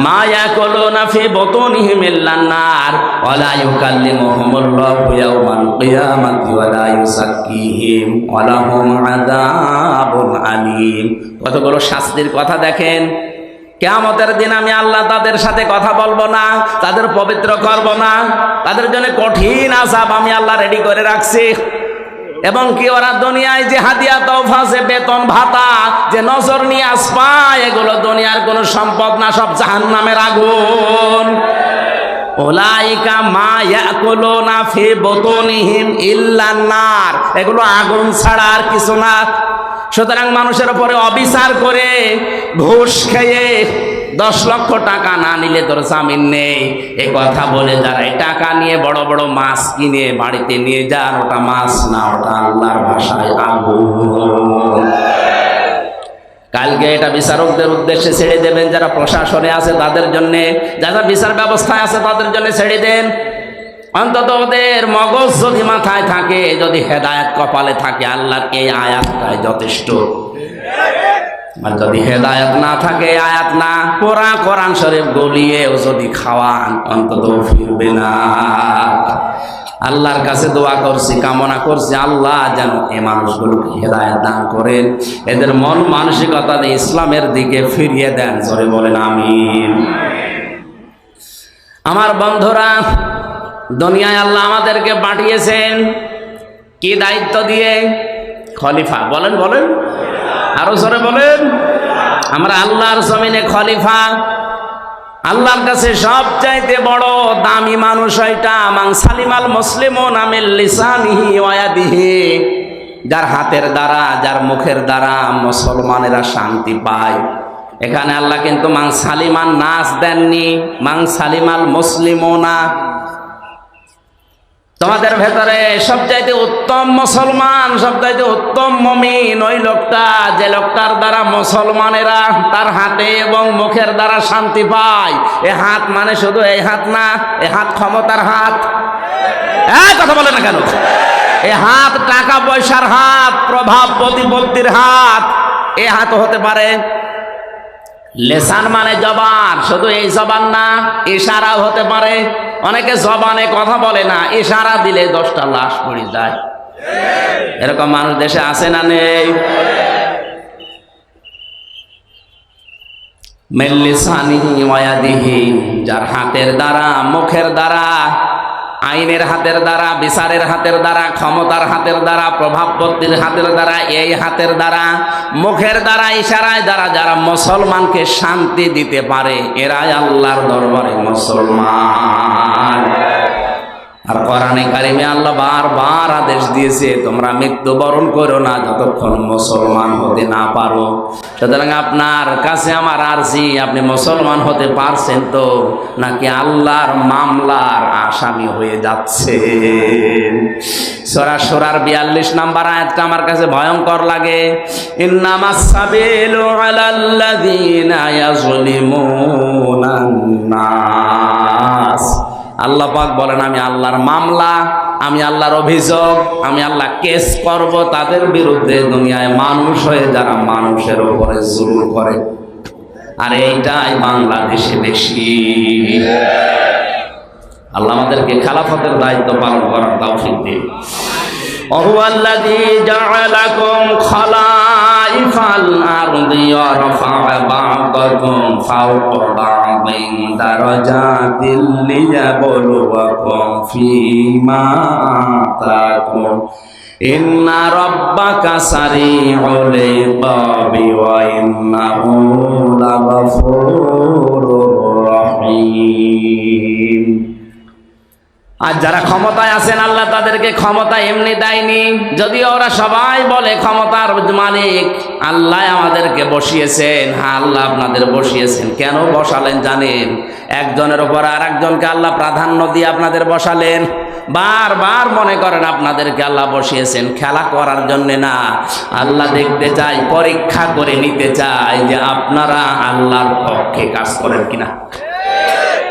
মা ইয়াকুলুনা ফি বুতুনিহিম ইল্লান নার ওয়া লা ইউকাল্লিমুহুমুল্লাহু ইয়াওমাল কিয়ামাতি ওয়া লা ইউযাক্কিহিম ওয়া লাহুম আযাবুন আলীম। কতগুলো শাস্তির কথা দেখেন। কিয়ামতের দিন আমি আল্লাহ তাদের সাথে কথা বলবো না, তাদের পবিত্র করব না, তাদের জন্য কঠিন আযাব আমি আল্লাহ রেডি করে রাখছি। এবং কি ওরা দুনিয়ায় যে হাদিয়া তওফা, যে বেতন ভাতা, যে নজর নিয়াজ পায়, এগুলো দুনিয়ার কোনো সম্পদ না, সব জাহান্নামের আগুন। উলাইকা মা ইয়াকুলুনা ফি বুতুনিহিম ইল্লান নার, এগুলো আগুন ছাড়া আর কিছু না। সুতরাং মানুষের উপরে অবিচার করে, ঘুষ খেয়ে 10 লক্ষ টাকা না নিলে তোর জামিন নেই, এ কথা বলে যারা এই টাকা নিয়ে বড় বড় মাছ কিনে বাড়িতে নিয়ে যান, ওটা মাছ না, ওটা আল্লাহর ভাষায় আগুন। কালকে এটা বিচারকদের উদ্দেশ্যে ছেড়ে দেবেন, যারা প্রশাসনে আছে তাদের জন্য, যারা বিচার ব্যবস্থায় আছে তাদের জন্য ছেড়ে দেন। অন্তত ওদের মগজ যদি মাথায় থাকে, যদি হেদায়েত কপালে থাকে, আল্লাহর এই আয়াতটাই যথেষ্ট। আর যদি হেদায়েত না থাকে, আয়াত না পুরা কোরআন শরীফ গলিয়েও যদি খাওয়ান, অন্তত ফিরবে না। আল্লাহর কাছে দোয়া করছি, কামনা করছি, আল্লাহ যেন এই মানুষগুলোকে হেদায়েত দান করেন, এদের মন মানসিকতা ইসলামের দিকে ফিরিয়ে দেন। জোরে বলেন আমিন। আমার বন্ধুরা, দুনিয়ায় আল্লাহ আমাদেরকে পাঠিয়েছেন কি দায়িত্ব দিয়ে? খলিফা। বলেন বলেন, আরো জোরে বলেন। আমরা আল্লাহর জমিনে খলিফা। আল্লাহর কাছে সবচাইতে বড় দামি মানুষ ওইটা, মান সালিমাল মুসলিমুনা মিন লিসানিহি ওয়া ইয়াদিহি, যার হাতের দ্বারা, যার মুখের দ্বারা মুসলমানেরা শান্তি পায়। এখানে আল্লাহ কিন্তু মান সালিমান নাস দেননি, মান সালিমাল মুসলিমুনা। তোমাদের ভেতরে সবচাইতে উত্তম মুসলমান, সবচাইতে উত্তম মুমিন ওই লোকটা, যে লোকটার দ্বারা মুসলমানেরা তার হাতে এবং মুখের দ্বারা শান্তি পায়। এ হাত মানে শুধু এই হাত না, এ হাত ক্ষমতার হাত। কথা বলে না কেন? এ হাত টাকা পয়সার হাত, প্রভাব প্রতিপত্তির হাত। এ হাত হতে পারে। লেসান মানে জবান, শুধু এই জবান না, ইশারাও হতে পারে। অনেকে জবানে কথা বলে না, ইশারা দিলে 10টা লাশ পড়ে যায়। এরকম মানুষ দেশে আছে না নেই? মিন লিসানিহি ওয়া ইয়াদিহি, যার হাতের দ্বারা, মুখের দ্বারা, আইনের হাতের দ্বারা, বিচারের হাতের দ্বারা, ক্ষমতার হাতের দ্বারা, প্রভাবপত্তির হাতের দ্বারা, এই হাতের দ্বারা, মুখের দ্বারা, ইশারায় দ্বারা যারা মুসলমানকে শান্তি দিতে পারে, এরাই আল্লাহর দরবারে মুসলমান। আর কোরআনে কারিমে আল্লাহ বারবার আদেশ দিয়েছে তোমরা মৃত্যুবরণ করো না যতক্ষণ মুসলমান হতে না পারো। সুতরাং আপনার কাছে আমার আরজি, আপনি মুসলমান হতে পারছেন তো, নাকি আল্লাহর মামলার আসামি হয়ে যাচ্ছে? সূরা সূরার 42 নম্বর আয়াতটা আমার কাছে ভয়ঙ্কর লাগে। ইন্নামাস সাবিলু আলাল্লাযীনা ইয়াযলিমুনান নাস। আল্লাহ পাক বলেন আমি আল্লাহর মামলা, আমি আল্লাহর অভিযোগ, আমি আল্লাহ কেস করব তাদের বিরুদ্ধে দুনিয়ায় মানুষ হয়ে যারা মানুষের উপরে জুলুম করে। আর এইটাই বাংলাদেশে বেশি। আল্লাহ আমাদেরকে খেলাফতের দায়িত্ব পালন করার তৌফিক দিন। ওয়াল্লাযী জাআলাকুম খালাইফাল আরদি ওয়া রাফা'a বা'দাকুম ফাওকা বা'দিন দারাজাতিল লিয়াবলুয়াকুম ফীমা আতাকুম ইন্না রাব্বাকা সারিউল ইকাবি ওয়া ইন্নাহু লাগাফুরুর রহিম। আর যারা ক্ষমতায় আছেন আল্লাহ তাদেরকে ক্ষমতা এমনি দেয়নি, যদিও ওরা সবাই বলে ক্ষমতার মালিক আল্লাহ আমাদেরকে বসিয়েছেন। হ্যাঁ, আল্লাহ আপনাদের বসিয়েছেন। কেন বসালেন জানেন? একজনের উপর আর একজনকে আল্লাহ প্রাধান্য দিয়ে আপনাদের বসালেন। বারবার মনে করেন আপনাদেরকে আল্লাহ বসিয়েছেন খেলা করার জন্য না, আল্লাহ দেখতে চাই, পরীক্ষা করে নিতে চাই যে আপনারা আল্লাহর পক্ষে কাজ করেন কিনা।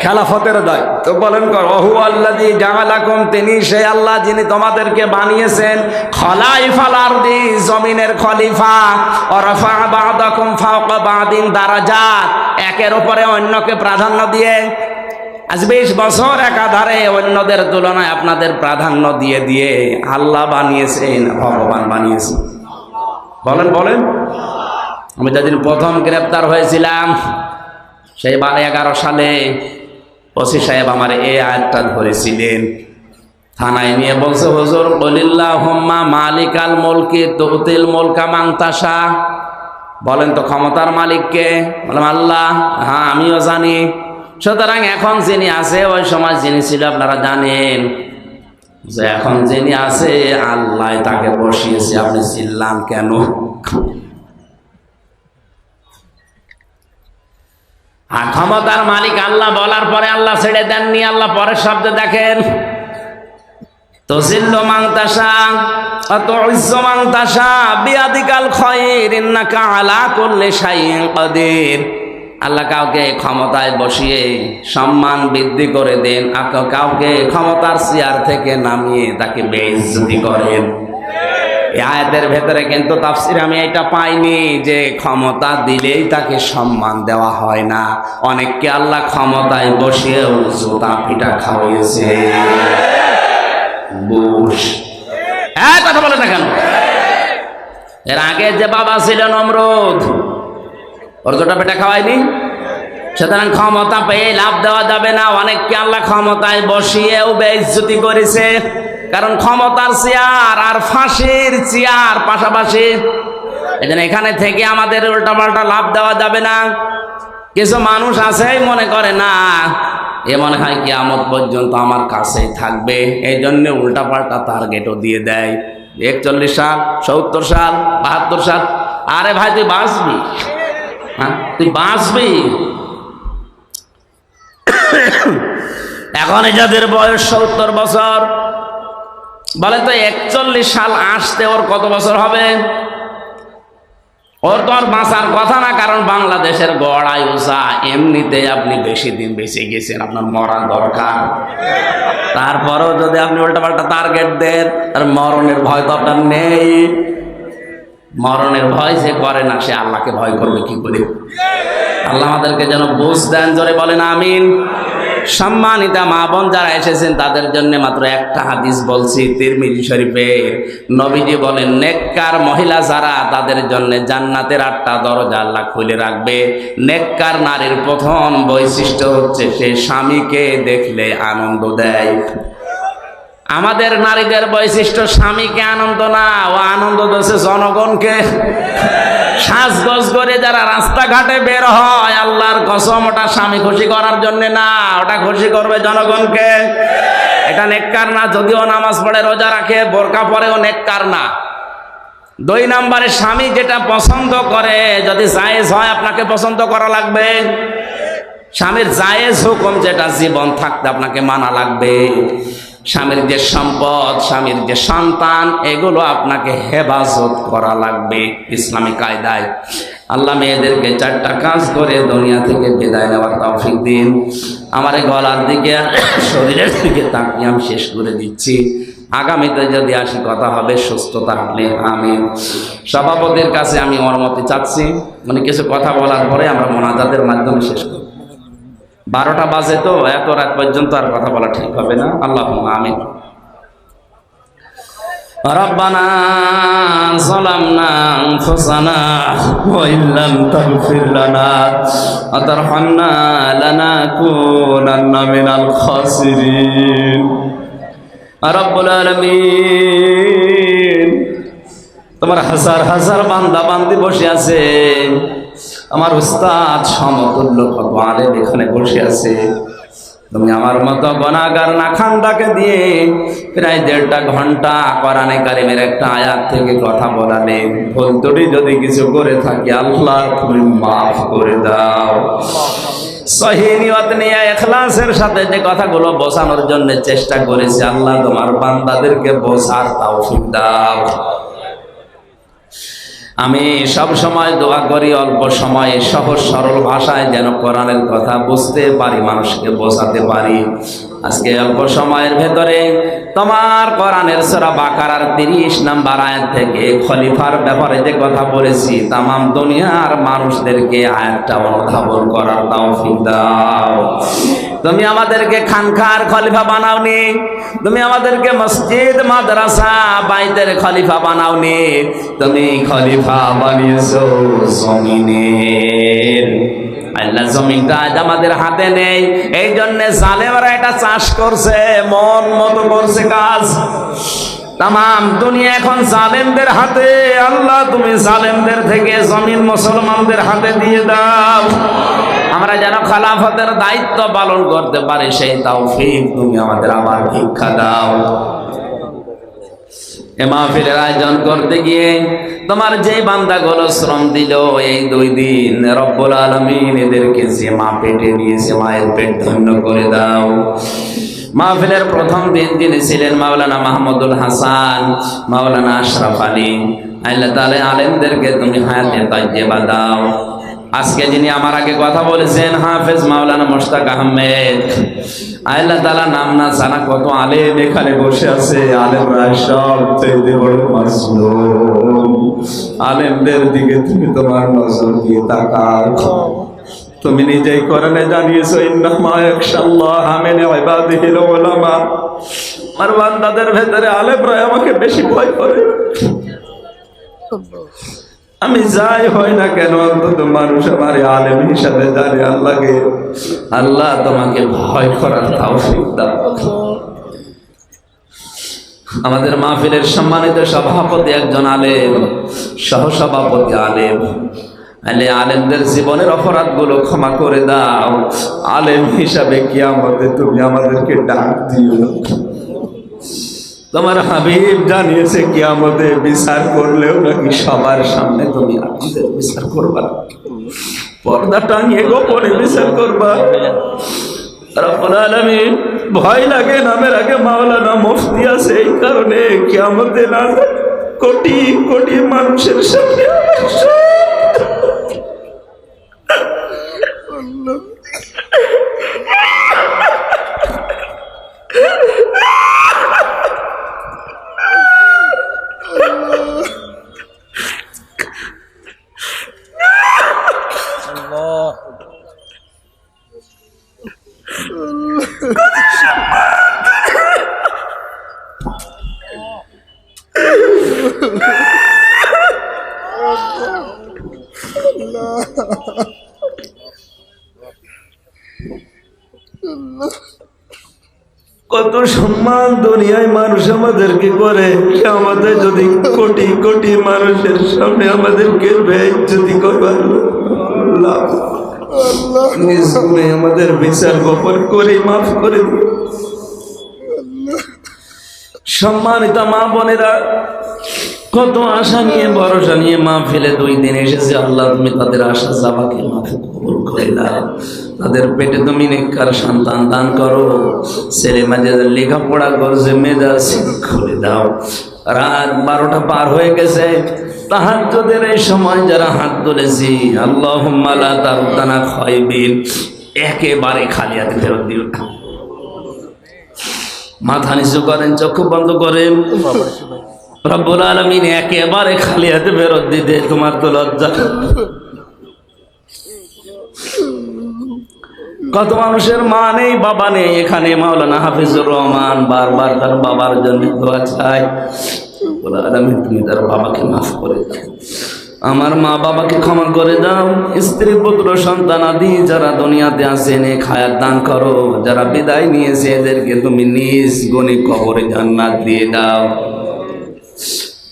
খেলাফতের দায়িত্ব বলেন ওহু আল্লাযী জাআলাকুম, তিনি সেই আল্লাহ যিনি তোমাদেরকে বানিয়েছেন খলাইফাল আরদি, জমিনের খলিফা, ওয়া রাফা'a বা'দাকুম ফাওকা বা'দিন দারাজাত, একের উপরে অন্যকে প্রাধান্য দিয়ে। আজ 20 বছর একাধারে অন্যদের তুলনায় আপনাদের প্রাধান্য দিয়ে দিয়ে আল্লাহ বানিয়েছেন, ভগবান বানিয়েছেন। বলেন বলেন। আমি যেদিন প্রথম গ্রেপ্তার হয়েছিলাম সেই 11 সালে ওসি সাহেব আমার এই আয়াতটা ধরেছিলেন, থানায় নিয়ে বলছে হুজুর কুলিল্লাহুম্মা মালিকাল মুলকি তুতিল মুলকা মান তাশা। বলেন তো ক্ষমতার মালিককে? বললাম আল্লাহ। হ্যাঁ আমিও জানি। সুতরাং এখন যিনি আছে, ওই সময় যিনি ছিল আপনারা জানেন যে এখন যিনি আছে আল্লাহ তাকে বসিয়েছে। আপনি চিল্লান কেন? আর ক্ষমতার মালিক আল্লাহ বলার পরে আল্লাহ ছেড়ে দেননি। আল্লাহ পরের শব্দে দেখেন তুযিল্লু মান তাশা ওয়া তু'ইজ্জু মান তাশা বিয়াদিকাল খায়র ইন্নাকা আলা কুল্লি শাইইন কাদির। আল্লাহ কাউকে ক্ষমতায় বসিয়ে সম্মান বৃদ্ধি করে দেন, আর কাউকে ক্ষমতার চেয়ার থেকে নামিয়ে তাকে বেইজ্জতি করেন। এই আয়াতের ভেতরে কিন্তু তাফসীরে আমি এটা পাইনি যে ক্ষমতা দিলেই তাকে সম্মান দেওয়া হয় না। অনেককে আল্লাহ ক্ষমতায় বসিয়েও জুতা পিটা খাওয়াইছে। বুশ কথা বলে না কেন? এর আগে যে বাবা ছিল নমরুদ, ওর জুতা পিটা খাওয়ায়নি? সুতরাং ক্ষমতা পেয়ে লাভ দেওয়া যাবে না। অনেককে আল্লাহ ক্ষমতায় বসিয়েও বেইজ্জতি করেছে, কারণ ক্ষমতার চেয়ার আর ফাঁসির চেয়ার পাশাপাশি। এজন্য এখানে থেকে আমাদের উল্টাপাল্টা লাভ দেওয়া যাবে না। কিছু মানুষ আছে মনে করে না, এ মনে হয় কিয়ামত পর্যন্ত আমার কাছেই থাকবে, এই জন্য উল্টাপাল্টা টার্গেটও দিয়ে দেয়। 41 সাল, 70 সাল, 72 সাল। আরে ভাই তুই বাঁচবি, হ্যাঁ তুই বাঁচবি। এখন যাদের বয়স 70 বছর, বলে তো 41 সাল আসতে ওর কত বছর হবে? ওর তো আর বাঁচার কথা না, কারণ বাংলাদেশের গড় আয়ু যা, এমনিতে আপনি বেশি দিন বেঁচে গেছেন, আপনার মরা দরকার। তারপরেও যদি আপনি উল্টাপাল্টা টার্গেট দেন, আর মরণের ভয় তো আপনার নেই। মরণের ভয় যে করে না সে আল্লাহকে ভয় করবে কি করে? আল্লাহ আমাদেরকে যেন বুঝ দেন, জোরে বলেন আমিন। সম্মানিতা মা বোন যারা এসেছেন তাদের জন্য মাত্র একটা হাদিস বলছি, তিরমিজি শরীফে নবীজি বলেন নেককার মহিলা যারা, তাদের জন্য জান্নাতের 8টা দরজা আল্লাহ খুলে রাখবে। নেককার নারীর প্রথম বৈশিষ্ট্য হচ্ছে সে স্বামীকে দেখলে আনন্দ দেয়। আমাদের নারীদের বৈশিষ্ট্য স্বামীকে আনন্দ না, ও আনন্দ দিচ্ছে জনগণকে। সাজগোজ করে যারা রাস্তাঘাটে বের হয়, আল্লাহর কসম ওটা স্বামী খুশি করার জন্য না, ওটা খুশি করবে জনগণকে। এটা নেককার না, যদিও নামাজ পড়ে রোজা রাখে বোরকা পরেও নেককার না। 2 নম্বরে স্বামী যেটা পছন্দ করে যদি জায়েজ হয় আপনাকে পছন্দ করা লাগবে। স্বামীর জায়েজ হুকুম যেটা জীবন থাকতে আপনাকে মানা লাগবে। স্বামীর যে সম্পদ, স্বামীর যে সন্তান, এগুলো আপনাকে হেফাজত করা লাগবে ইসলামী কায়দায়। আল্লাহ মেয়েদেরকে 4টা কাজ করে দুনিয়া থেকে বিদায় নেওয়ার তৌফিক দিন। আমার এই গলার দিকে শরীরের দিকে তাকিয়ে আমি শেষ করে দিচ্ছি। আগামীতে যদি আসি কথা হবে সুস্থ থাকলে। আমিন। সভাপতির কাছে আমি অনুমতি চাচ্ছি, মানে কিছু কথা বলার পরে আমরা মোনাজাতের মাধ্যমে শেষ করব। 12টা বাজে তো, এত রাত পর্যন্ত আর কথা বলা ঠিক হবে না। আল্লাহুম্মা আমিন। রব্বানা যালামনা আনফুসানা ওয়া ইল্লাম তাগফির লানা ওয়া তারহামনা লানাকুনান্না মিনাল খাসিরিন। রব্বুল আলামিন, তোমার হাজার হাজার বান্দা বান্দি বসে আছে। আমার উস্তাদ সমতুল্য কত আলেম এখানে বসে আছে। তুমি আমার মতো গুনাহগার নাখান্দাকে দিয়ে প্রায় 1.5 ঘন্টা কোরআনে কারিমের একটা আয়াত থেকে কথা বলালে, ভুল ত্রুটি যদি কিছু করে থাকি আল্লাহ তুমি মাফ করে দাও। সহিহ নিয়ত নিয়ে ইখলাসের সাথে যে কথাগুলো বোঝানোর জন্য চেষ্টা করেছি, আল্লাহ তোমার বান্দাদেরকে বোঝার তৌফিক দাও। আমি সব সময় দোয়া করি অল্প সময়ে সহজ সরল ভাষায় যেন কোরআনের কথা বুঝতে পারি, মানুষকে বোঝাতে পারি। আজকে অল্প সময়ের ভেতরে তোমার কোরআনের সূরা বাকারার 30 নম্বর আয়াত থেকে খলিফার ব্যাপারে যে কথা বলেছি, তামাম দুনিয়ার মানুষদেরকে আয়াতটা অনুধাবন করার তৌফিক দাও। তুমি আমাদেরকে খানকার খলিফা বানাওনি, তুমি আমাদেরকে মসজিদ মাদ্রাসা বাইতের খলিফা বানাওনি, তুমি খলিফা বানিয়েছো জমিনের। আল্লাহ জমিনটা আজ আমাদের হাতে নেই, এই জন্য জালেমরা এটা চাষ করছে, মন মতো করছে কাজ। তামাম দুনিয়া এখন জালেমদের হাতে। আল্লাহ তুমি জালেমদের থেকে জমিন মুসলমানদের হাতে দিয়ে দাও। আমরা যেন খেলাফতের দায়িত্ব পালন করতে পারি, সেই তৌফিক তুমি আমাদের আবার ভিক্ষা দাও। এ মাহফিলের আয়োজন করতে গিয়ে তোমার যে বান্দাগুলো শ্রম দিল এই 2 দিন, রব্বুল আলামিন এদেরকে যে মা পেটে নিয়েছে, মায়ের পেট ধন্য করে দাও। মাহফিলের প্রথম দিন যিনি ছিলেন মাওলানা মাহমুদুল হাসান, মাওলানা আশরাফ আলী, আল্লাহ তাআলা আলেমদেরকে তুমি হায়াতে তাইয়্যিবা দাও। আজকে যিনি আমার আগে কথা বলেছেন হাফেজ মাওলানা মুশতাক আহমেদ, আল্লাহ তাআলা নাম না জানা কত আলেম এখানে বসে আছে। আলেমরা সব চাইতে বড় মাসলুম। আলেমদের দিকে তুমি তোমার নজর দিয়ে তাকাও। তুমি নিজেই কোরআনে জানিয়েছো, ইন্নামা ইয়াখশাল্লাহা মিন ইবাদিহিল উলামা। আমার বান্দাদের ভেতরে আলেমরা আমাকে বেশি ভয় করে। আমি যাই হয় না কেন, অন্তত মানুষ আমার আলেম হিসাবে জানে আল্লাহকে। আল্লাহ তোমাকে ভয় করার তৌফিক দাও। আমাদের মাহফিলের সম্মানিত সভাপতি একজন আলেম, সহসভাপতি আলেম। আলেমদের জীবনের অপরাধগুলো ক্ষমা করে দাও। আলেম হিসাবে কিয়ামতে তুমি আমাদেরকে ডাক দিও। তোমার হাবিব জানিয়েছে কিয়ামতে বিচার করলেও নাকি সবার সামনে তুমি আমাদের বিচার করবা, পর্দা টাঙিয়ে গোপনে বিচার করবা। রব্বুল আলামিন, ভয় লাগে নামের আগে মাওলানা মুফতি আছে, এই কারণে কিয়ামতে না কোটি কোটি মানুষের সামনে কত সম্মান দুনিয়ায় মানুষ আমাদেরকে করে, আমাদের যদি কোটি কোটি মানুষের সামনে আমাদেরকে বেইজ্জতি করবার আমাদের বিচার গোপন করে মাফ করে দিন। সম্মানিত মা বোনেরা, কত আশা নিয়ে ভরসা নিয়ে মা ফেলে 2 দিন এসেছে। আল্লাহ তুমি তাদের আশা যাবাকে মাফ কবুল করে দাও। তাদের পেটে তুমি নেককার সন্তান দান করো। ছেলে মেয়েদের লেখাপড়া করছে, মেজাজ খুলে দাও। রাত 12টা পার হয়ে গেছে। তাহাজ্জুদের এই সময় যারা হাত তুলেছি, আল্লাহুম্মা লা তারুদ্দানা খায়বিন, একেবারে খালি হাতে ফেরত দিও না। মাথা নিচু করেন, চক্ষু বন্ধ করেন। রব্বুল আলামিন একেবারে খালি হাতে ফেরত দিতে তোমার তো লজ্জা। কত মানুষের মা নেই, বাবা নেই। এখানে মাওলানা হাফিজুর রহমান বারবার তার বাবার জন্য দোয়া চায়। রব্বুল আলামিন তুমি তার বাবাকে মাফ করে দাও, আমার মা বাবাকে ক্ষমা করে দাও। স্ত্রী পুত্র সন্তান আদি যারা দুনিয়াতে আছে নেক হায়াত দান করো। যারা বিদায় নিয়েছে এদেরকে তুমি নিজ গুণে কবরে জান্নাত দিয়ে দাও।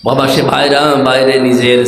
বাবা সে ভাইরা বাইরে নিজের